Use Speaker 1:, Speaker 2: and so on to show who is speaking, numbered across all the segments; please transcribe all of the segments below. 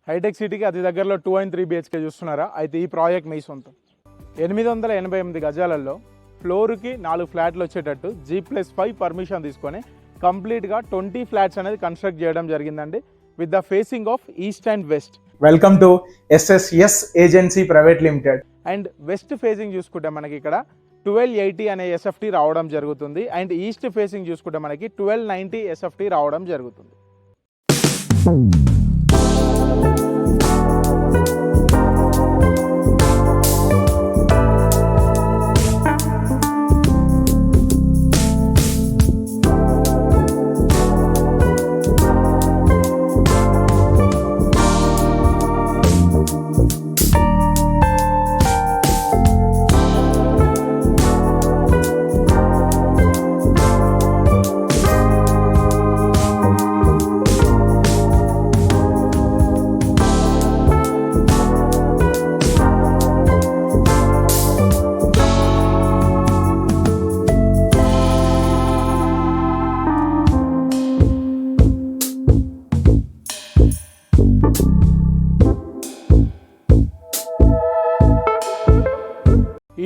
Speaker 1: Hitech సిటీకి అతి దగ్గరలో 2 and 3 BHK చూస్తున్నారా? అయితే ఈ ప్రాజెక్ట్ మీ సొంతం. 888 గజాలలో ఫ్లోర్కి 4 ఫ్లాట్లు వచ్చేటట్టు G+5 పర్మిషన్ తీసుకొని కంప్లీట్గా 20 ఫ్లాట్స్ అనేది కన్స్ట్రక్ట్ చేయడం జరిగిందండి with the facing of east and west.
Speaker 2: Welcome to SSS agency private limited.
Speaker 1: And west facing చూసుకుంటే మనకి ఇక్కడ 1280 అనే SFT రావడం జరుగుతుంది. అండ్ ఈస్ట్ ఫేసింగ్ చూసుకుంటే మనకి 1290 SFT రావడం జరుగుతుంది.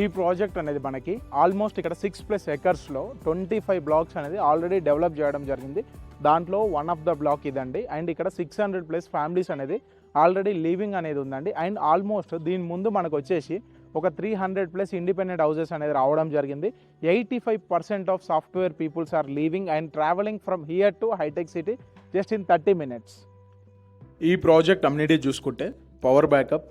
Speaker 1: ఈ ప్రాజెక్ట్ అనేది మనకి ఆల్మోస్ట్ ఇక్కడ 6+ ఎకర్స్లో 25 బ్లాక్స్ అనేది ఆల్రెడీ డెవలప్ చేయడం జరిగింది. దాంట్లో వన్ ఆఫ్ ద బ్లాక్ ఇదండి. అండ్ ఇక్కడ 600+ ఫ్యామిలీస్ అనేది ఆల్రెడీ లివింగ్ అనేది ఉందండి. అండ్ ఆల్మోస్ట్ దీని ముందు మనకు వచ్చేసి ఒక 300+ ఇండిపెండెంట్ హౌసెస్ అనేది రావడం జరిగింది. 85% of software peoples are living and travelling from here to హైటెక్ సిటీ జస్ట్ ఇన్ 30 minutes.
Speaker 2: ఈ ప్రాజెక్ట్ అమ్యూనిటీ చూసుకుంటే power backup,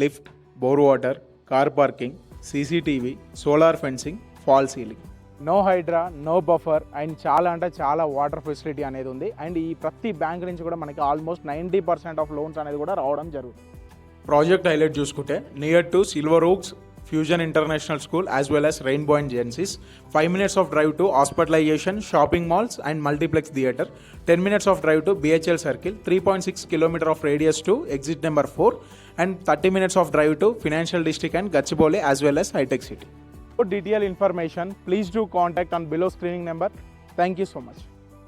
Speaker 2: lift, bore water, car parking, CCTV, solar fencing, false ceiling,
Speaker 1: no Hydra, no buffer and చాలా అంటే చాలా water facility అనేది ఉంది. And ఈ ప్రతి బ్యాంక్ నుంచి కూడా మనకి ఆల్మోస్ట్ 90% ఆఫ్ లోన్స్ అనేది కూడా రావడం జరుగుతుంది.
Speaker 2: ప్రాజెక్ట్ హైలైట్ చూసుకుంటే near to Silver Oaks Fusion International School as well as Rainbow and Genesis, 5 minutes of drive to hospitalization, shopping malls and multiplex theatre, 10 minutes of drive to BHL circle, 3.6 km of radius to exit number 4 and 30 minutes of drive to financial district and Gachibowli as well as high-tech city.
Speaker 1: For detailed information, please do contact on below screening number. Thank you so much.